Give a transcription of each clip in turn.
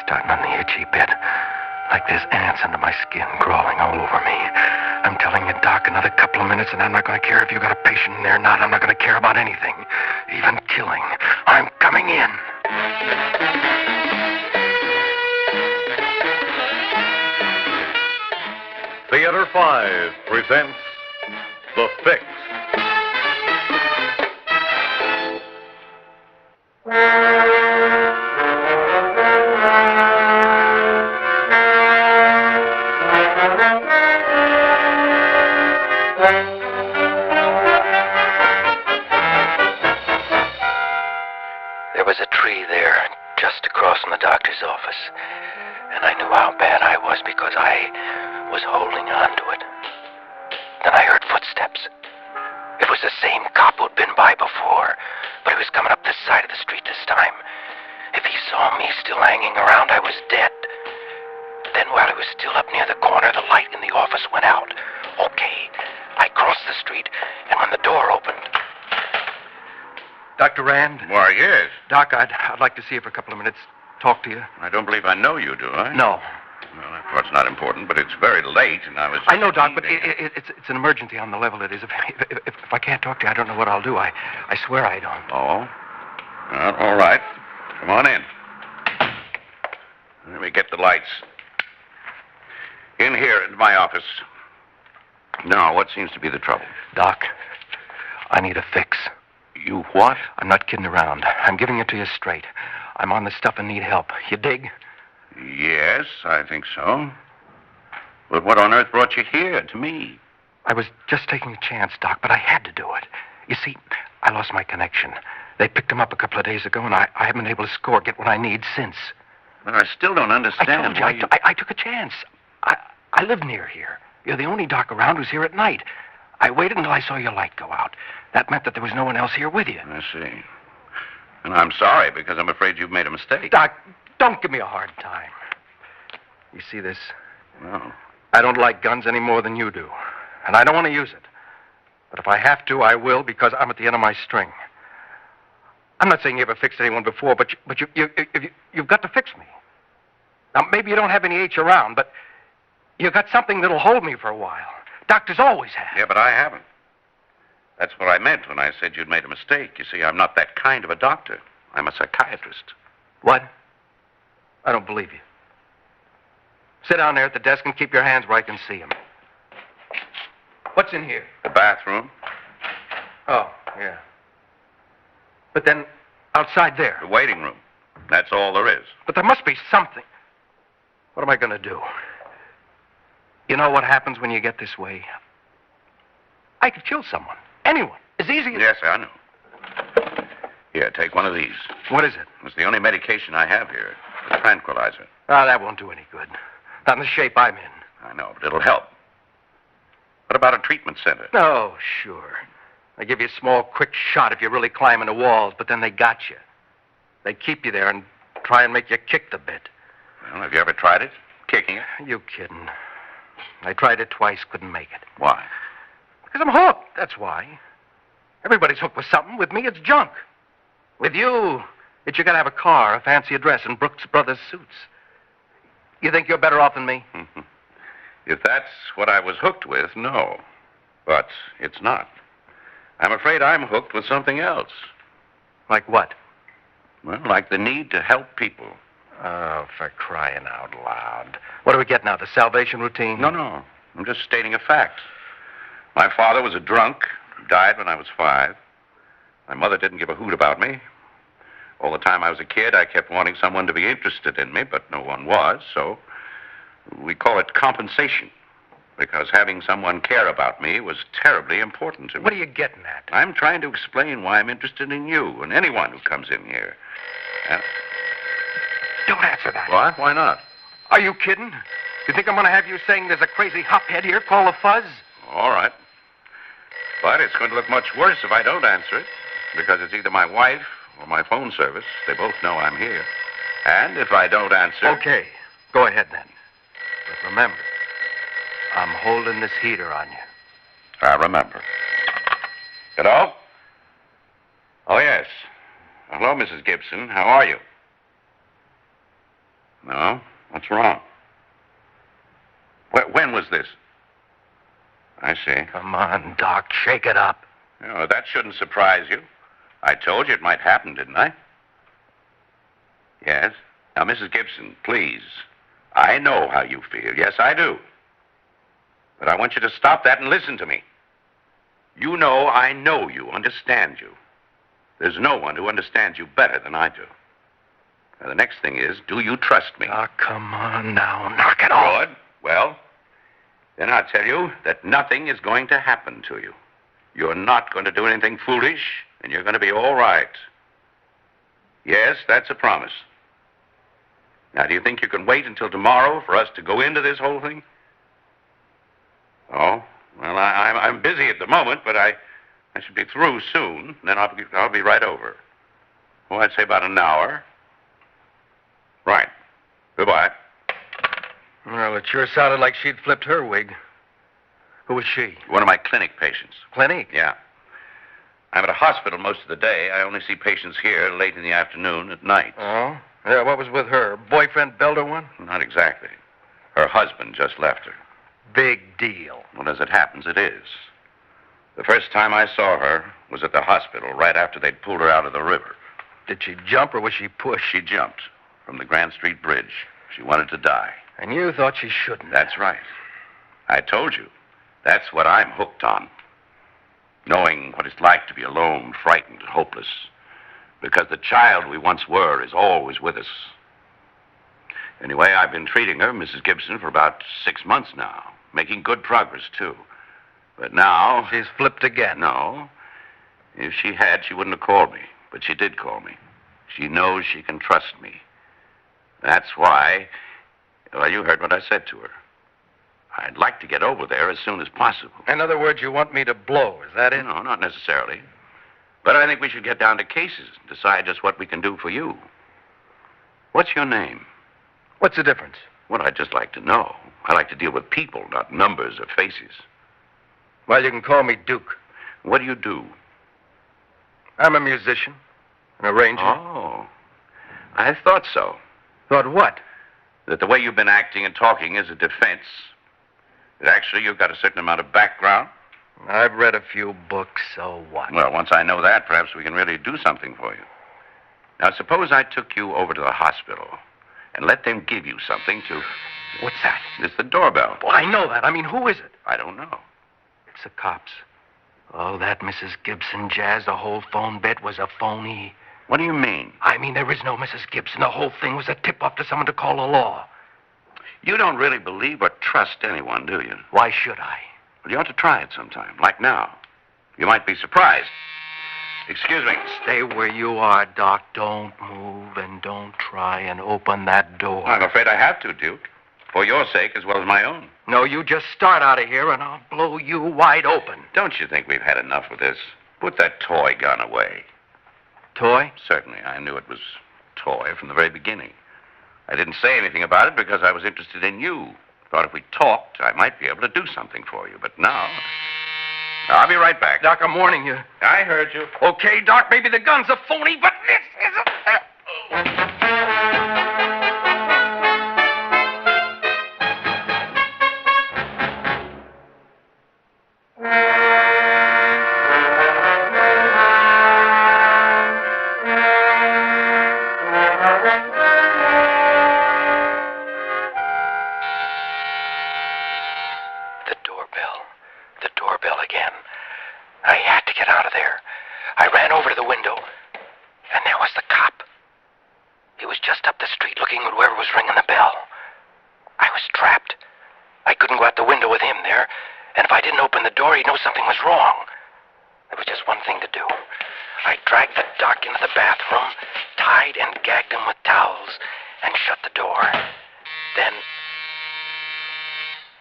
starting on the itchy bit. Like there's ants under my skin crawling all over me. I'm telling you, Doc, another couple of minutes and I'm not going to care if you got a patient in there or not. I'm not going to care about anything. Even killing. I'm coming in. Theater 5 presents The Fix. There was a tree there, just across from the doctor's office. And I knew how bad I was because I was holding on to it. Then I heard footsteps. It was the same cop who'd been by before, but he was coming up this side of the street this time. If he saw me still hanging around, I was dead. Then while he was still up near the corner, the light in the office went out. Okay, I crossed the street, and when the door opened... Dr. Rand? Why, yes. Doc, I'd like to see you for a couple of minutes. Talk to you. I don't believe I know you, do I? No. Well, that part's not important, but it's very late, and I was... I know, Doc, but it's an emergency on the level it is. If I can't talk to you, I don't know what I'll do. I swear I don't. Oh? Well, all right. Come on in. Let me get the lights. In here, in my office. Now, what seems to be the trouble? Doc, I need a fix. You what? I'm not kidding around. I'm giving it to you straight. I'm on the stuff and need help. You dig? Yes, I think so. But what on earth brought you here, to me? I was just taking a chance, Doc, but I had to do it. You see, I lost my connection. They picked him up a couple of days ago, and I haven't been able to get what I need since. But I still don't understand I told you, why I took a chance. I live near here. You're the only doc around who's here at night. I waited until I saw your light go out. That meant that there was no one else here with you. I see. And I'm sorry, because I'm afraid you've made a mistake. Doc, don't give me a hard time. You see this? No. I don't like guns any more than you do. And I don't want to use it. But if I have to, I will, because I'm at the end of my string. I'm not saying you ever fixed anyone before, but you've got to fix me. Now, maybe you don't have any H around, but you've got something that'll hold me for a while. Doctors always have. Yeah, but I haven't. That's what I meant when I said you'd made a mistake. You see, I'm not that kind of a doctor. I'm a psychiatrist. What? I don't believe you. Sit down there at the desk and keep your hands where I can see them. What's in here? The bathroom. Oh, yeah. But then, outside there. The waiting room. That's all there is. But there must be something. What am I going to do? You know what happens when you get this way? I could kill someone. Anyone. As easy as... Yes, I know. Here, take one of these. What is it? It's the only medication I have here. A tranquilizer. Ah, that won't do any good. Not in the shape I'm in. I know, but it'll help. What about a treatment center? Oh, sure. They give you a small, quick shot if you're really climbing the walls, but then they got you. They keep you there and try and make you kick the bit. Well, have you ever tried it? Kicking it? You kidding. I tried it twice, couldn't make it. Why? Because I'm hooked, that's why. Everybody's hooked with something. With me, it's junk. With you, it's you gotta have a car, a fancy address, and Brooks Brothers suits. You think you're better off than me? If that's what I was hooked with, no. But it's not. I'm afraid I'm hooked with something else. Like what? Well, like the need to help people. Oh, for crying out loud. What do we get now, the salvation routine? No. I'm just stating a fact. My father was a drunk. He died when I was 5. My mother didn't give a hoot about me. All the time I was a kid, I kept wanting someone to be interested in me, but no one was, so we call it compensation. Because having someone care about me was terribly important to me. What are you getting at? I'm trying to explain why I'm interested in you and anyone who comes in here. Don't answer that. What? Why not? Are you kidding? You think I'm going to have you saying there's a crazy hophead here called a fuzz? All right. But it's going to look much worse if I don't answer it, because it's either my wife or my phone service. They both know I'm here. And if I don't answer... Okay. Go ahead, then. But remember, I'm holding this heater on you. I remember. Hello? Oh, yes. Hello, Mrs. Gibson. How are you? No? What's wrong? When was this? I see. Come on, Doc, shake it up. Oh, that shouldn't surprise you. I told you it might happen, didn't I? Yes? Now, Mrs. Gibson, please. I know how you feel. Yes, I do. But I want you to stop that and listen to me. You know I know you, understand you. There's no one who understands you better than I do. Now, the next thing is, do you trust me? Oh, come on now. Knock it off. Good. Well, then I'll tell you that nothing is going to happen to you. You're not going to do anything foolish, and you're going to be all right. Yes, that's a promise. Now, do you think you can wait until tomorrow for us to go into this whole thing? Oh, well, I'm busy at the moment, but I should be through soon. Then I'll be right over. Oh, I'd say about an hour. Right. Goodbye. Well, it sure sounded like she'd flipped her wig. Who was she? One of my clinic patients. Clinic? Yeah. I'm at a hospital most of the day. I only see patients here late in the afternoon at night. Oh? Yeah, what was with her? Boyfriend built her one? Not exactly. Her husband just left her. Big deal. Well, as it happens, it is. The first time I saw her was at the hospital right after they'd pulled her out of the river. Did she jump or was she pushed? She jumped from the Grand Street Bridge. She wanted to die. And you thought she shouldn't. That's right. I told you. That's what I'm hooked on. Knowing what it's like to be alone, frightened, and hopeless. Because the child we once were is always with us. Anyway, I've been treating her, Mrs. Gibson, for about 6 months now. Making good progress, too. But now... She's flipped again. No. If she had, she wouldn't have called me. But she did call me. She knows she can trust me. That's why... Well, you heard what I said to her. I'd like to get over there as soon as possible. In other words, you want me to blow, is that it? No, not necessarily. But I think we should get down to cases and decide just what we can do for you. What's your name? What's the difference? Well, I'd just like to know. I like to deal with people, not numbers or faces. Well, you can call me Duke. What do you do? I'm a musician, an arranger. Oh, I thought so. Thought what? That the way you've been acting and talking is a defense. That actually you've got a certain amount of background. I've read a few books, so what? Well, once I know that, perhaps we can really do something for you. Now, suppose I took you over to the hospital and let them give you something to... What's that? It's the doorbell. Well, I know that. I mean, who is it? I don't know. It's the cops. Oh, that Mrs. Gibson jazz, the whole phone bit was a phony. What do you mean? I mean, there is no Mrs. Gibson. The whole thing was a tip-off to someone to call the law. You don't really believe or trust anyone, do you? Why should I? Well, you ought to try it sometime, like now. You might be surprised. Excuse me. Stay where you are, Doc. Don't move and don't try and open that door. I'm afraid I have to, Duke. For your sake as well as my own. No, you just start out of here and I'll blow you wide open. Don't you think we've had enough of this? Put that toy gun away. Toy? Certainly. I knew it was toy from the very beginning. I didn't say anything about it because I was interested in you. Thought if we talked, I might be able to do something for you. But now... I'll be right back. Doc, I'm warning you. I heard you. Okay, Doc, maybe the gun's a phony, but this is a... The doorbell again. I had to get out of there. I ran over to the window, and there was the cop. He was just up the street looking at whoever was ringing the bell. I was trapped. I couldn't go out the window with him there, and if I didn't open the door, he'd know something was wrong. There was just one thing to do. I dragged the doc into the bathroom, tied and gagged him with towels, and shut the door. Then,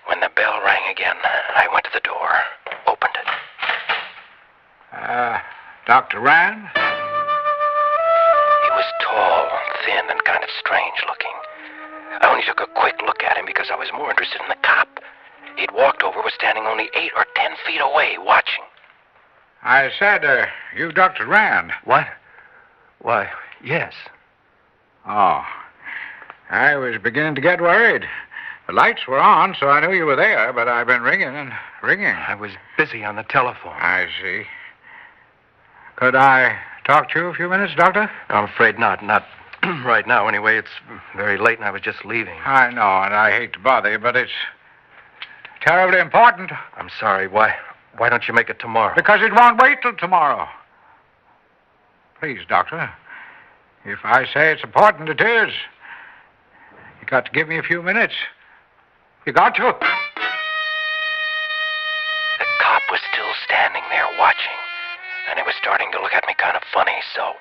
when the bell rang again, I went to the door, opened it. Dr. Rand? He was tall, thin, and kind of strange looking. I only took a quick look at him because I was more interested in the cop. He'd walked over, was standing only 8 or 10 feet away, watching. I said, you Dr. Rand? What? Why, yes. Oh. I was beginning to get worried. The lights were on, so I knew you were there, but I've been ringing and ringing. I was busy on the telephone. I see. Could I talk to you a few minutes, Doctor? I'm afraid not. Not right now, anyway. It's very late, and I was just leaving. I know, and I hate to bother you, but it's terribly important. I'm sorry. Why don't you make it tomorrow? Because it won't wait till tomorrow. Please, Doctor. If I say it's important, it is. You got to give me a few minutes. You got to. The cop was still standing there watching, and he was starting to look at me kind of funny, so...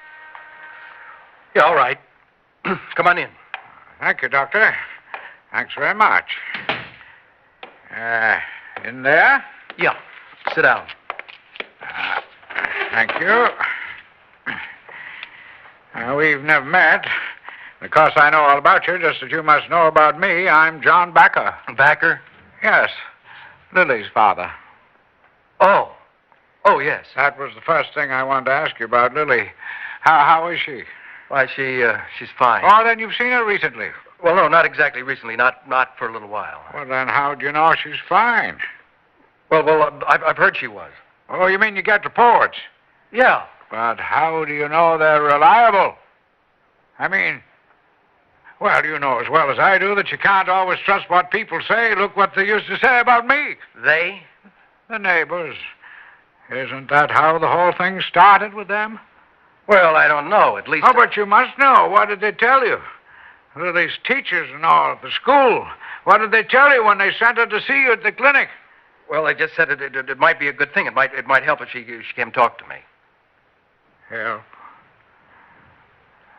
Yeah, all right. Come on in. Thank you, Doctor. Thanks very much. In there? Yeah. Sit down. Thank you. We've never met. Because I know all about you, just as you must know about me, I'm John Backer. Backer? Yes. Lily's father. Oh, yes. That was the first thing I wanted to ask you about Lily. How is she? Why, she's fine. Oh, then you've seen her recently. Well, no, not exactly recently. Not for a little while. Well, then how do you know she's fine? Well, I've heard she was. Oh, you mean you get reports? Yeah. But how do you know they're reliable? I mean, well, you know as well as I do that you can't always trust what people say. Look what they used to say about me. They? The neighbors. Isn't that how the whole thing started with them? Well, I don't know. At least... Oh, but you must know. What did they tell you? These teachers and all at the school. What did they tell you when they sent her to see you at the clinic? Well, they just said it might be a good thing. It might help if she came talk to me. Help?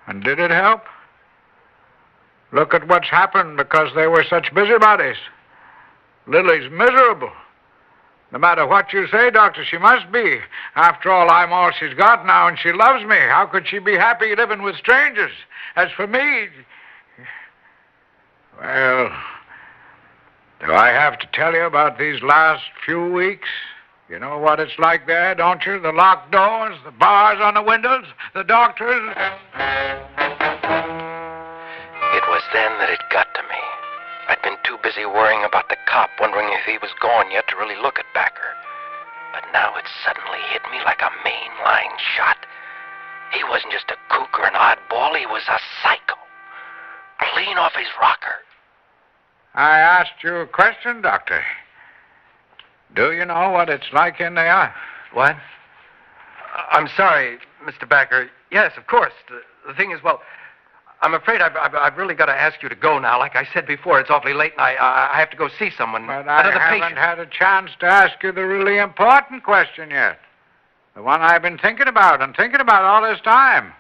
And did it help? Look at what's happened because they were such busybodies. Lily's miserable. No matter what you say, Doctor, she must be. After all, I'm all she's got now, and she loves me. How could she be happy living with strangers? As for me... Well, do I have to tell you about these last few weeks? You know what it's like there, don't you? The locked doors, the bars on the windows, the doctors... It was then that it got to me. I'd been too busy worrying about the cop, wondering if he was gone yet to really look at Backer. But now it suddenly hit me like a mainline shot. He wasn't just a kook or an oddball, he was a psycho. Clean off his rocker. I asked you a question, Doctor. Do you know what it's like in there? What? I'm sorry, Mr. Backer. Yes, of course. The thing is, well... I'm afraid I've really got to ask you to go now. Like I said before, it's awfully late, and I have to go see someone. But I haven't had a chance to ask you the really important question yet. The one I've been thinking about all this time.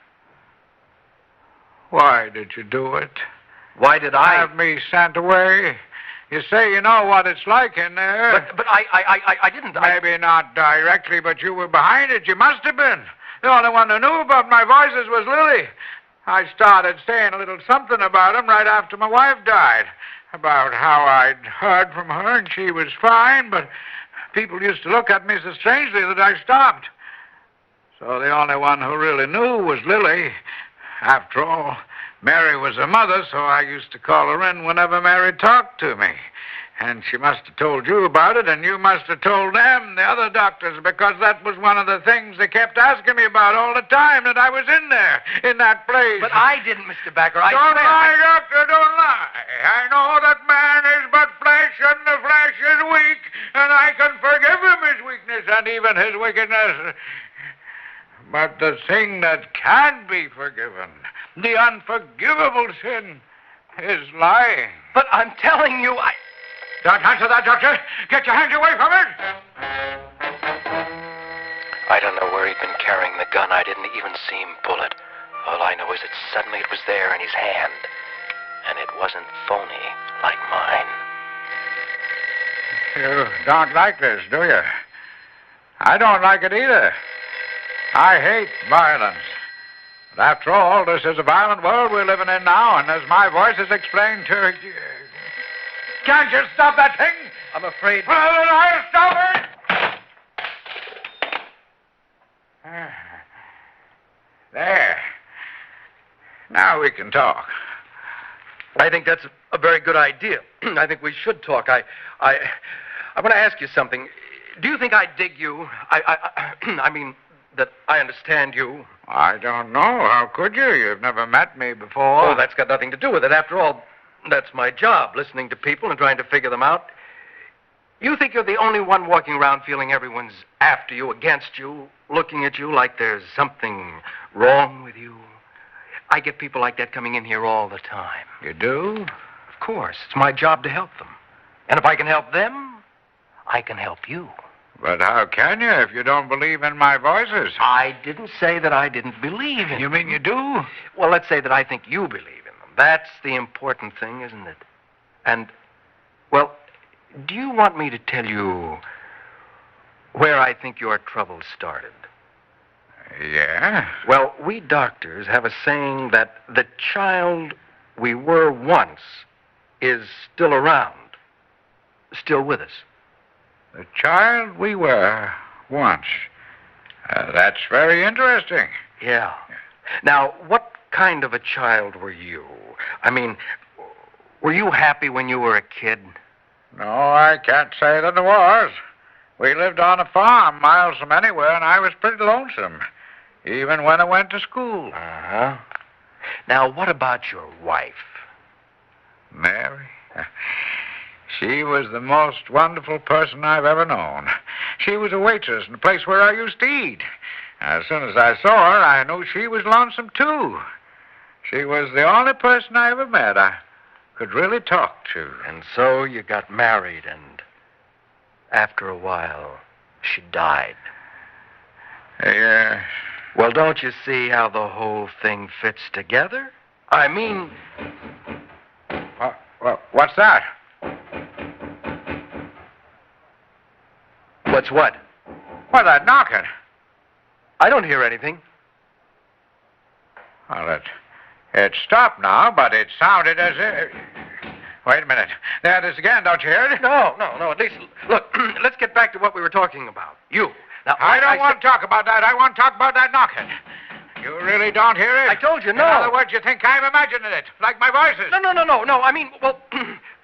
Why did you do it? Why did I? Have me sent away? You say you know what it's like in there. But I didn't. Maybe not directly, but you were behind it. You must have been. The only one who knew about my voices was Lily. I started saying a little something about him right after my wife died. About how I'd heard from her and she was fine, but people used to look at me so strangely that I stopped. So the only one who really knew was Lily. After all, Mary was her mother, so I used to call her in whenever Mary talked to me. And she must have told you about it, and you must have told them, the other doctors, because that was one of the things they kept asking me about all the time, that I was in there, in that place. But I didn't, Mr. Backer. Don't lie, Doctor, don't lie. I know that man is but flesh, and the flesh is weak, and I can forgive him his weakness and even his wickedness. But the thing that can be forgiven, the unforgivable sin, is lying. But I'm telling you, Don't answer that, Doctor. Get your hands away from it. I don't know where he'd been carrying the gun. I didn't even see him pull it. All I know is that suddenly it was there in his hand. And it wasn't phony like mine. You don't like this, do you? I don't like it either. I hate violence. But after all, this is a violent world we're living in now, and as my voice has explained to you... Can't you stop that thing? I'm afraid... Well, then I'll stop it! There. Now we can talk. I think that's a very good idea. I think we should talk. I want to ask you something. Do you think I dig you? I mean, that I understand you. I don't know. How could you? You've never met me before. Oh, that's got nothing to do with it. After all, that's my job, listening to people and trying to figure them out. You think you're the only one walking around feeling everyone's after you, against you, looking at you like there's something wrong with you? I get people like that coming in here all the time. You do? Of course. It's my job to help them. And if I can help them, I can help you. But how can you if you don't believe in my voices? I didn't say that I didn't believe in You mean you do? Well, let's say that I think you believe in them. That's the important thing, isn't it? And, well, do you want me to tell you where I think your trouble started? Yeah? Well, we doctors have a saying that the child we were once is still around, still with us. The child we were once. That's very interesting. Yeah. Now, what kind of a child were you? I mean, were you happy when you were a kid? No, I can't say that I was. We lived on a farm miles from anywhere, and I was pretty lonesome, even when I went to school. Uh-huh. Now, what about your wife? Mary? She was the most wonderful person I've ever known. She was a waitress in the place where I used to eat. As soon as I saw her, I knew she was lonesome, too. She was the only person I ever met I could really talk to. And so you got married, and after a while, she died. Yeah. Well, don't you see how the whole thing fits together? I mean... What's that? What's what? Well, that knocking. I don't hear anything. Well, it stopped now, but it sounded as if... Wait a minute. There it is again. Don't you hear it? No. At least, look, let's get back to what we were talking about. You. Now, I don't want to talk about that. I want to talk about that knocking. You really don't hear it? I told you, no. In other words, you think I'm imagining it, like my voices. No. I mean, well,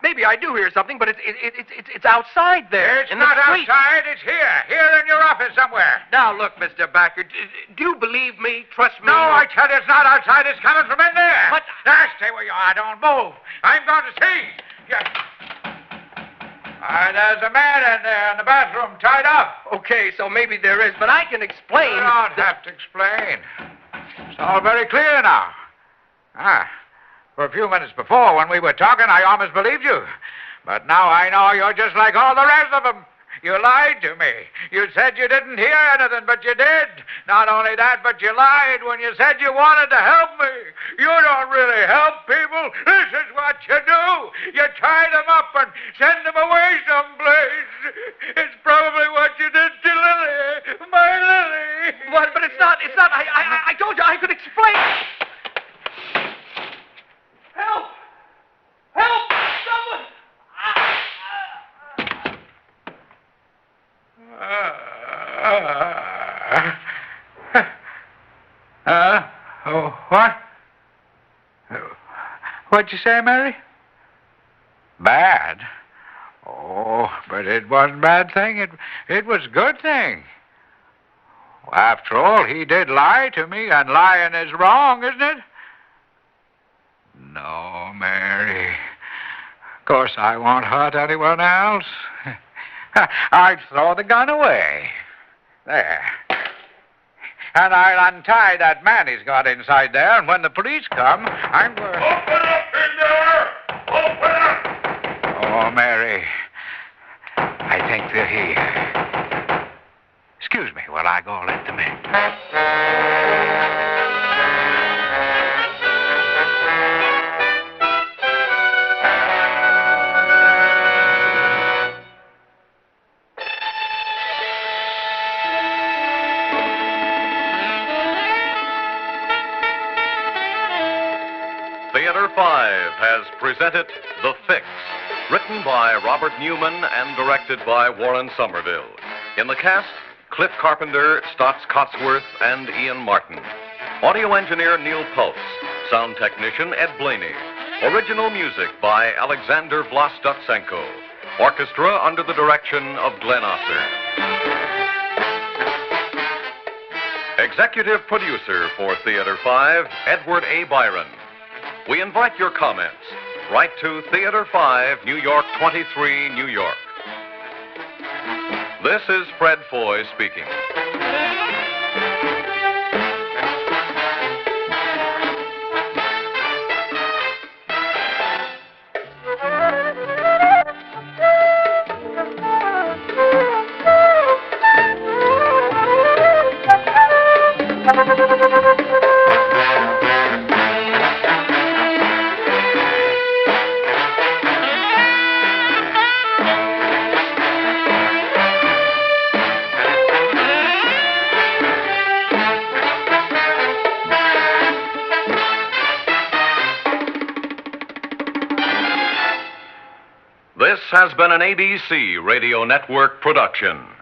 maybe I do hear something, but it's outside there. It's not outside. It's here in your office somewhere. Now, look, Mr. Backer, do you believe me? Trust me. No, I tell you, it's not outside. It's coming from in there. But... Now, stay where you are. Don't move. I'm going to see. There's a man in there in the bathroom tied up. Okay, so maybe there is, but I can explain. You don't have to explain. It's all very clear now. For a few minutes before, when we were talking, I almost believed you. But now I know you're just like all the rest of them. You lied to me. You said you didn't hear anything, but you did. Not only that, but you lied when you said you wanted to help me. You don't really help people. This is what you do. You tie them up and send them away someplace. It's probably what you did to Lily. My Lily. But it's not. I told you I could explain. Help! Someone! What? What'd you say, Mary? Bad? Oh, but it wasn't a bad thing. It was a good thing. After all, he did lie to me, and lying is wrong, isn't it? No, Mary. Of course, I won't hurt anyone else. I'd throw the gun away. There. And I'll untie that man he's got inside there, and when the police come, I'm going... Open up in there! Open up! Oh, Mary. I think they're here. Excuse me while I go let them in. Theater 5 has presented The Fix, written by Robert Newman and directed by Warren Somerville. In the cast, Cliff Carpenter, Stotts Cotsworth, and Ian Martin. Audio engineer Neil Pulse. Sound technician Ed Blaney. Original music by Alexander Vlastotsenko. Orchestra under the direction of Glenn Osser. Executive producer for Theater 5, Edward A. Byron. We invite your comments. Write to Theater 5, New York 23, New York. This is Fred Foy speaking. This has been an ABC Radio Network production.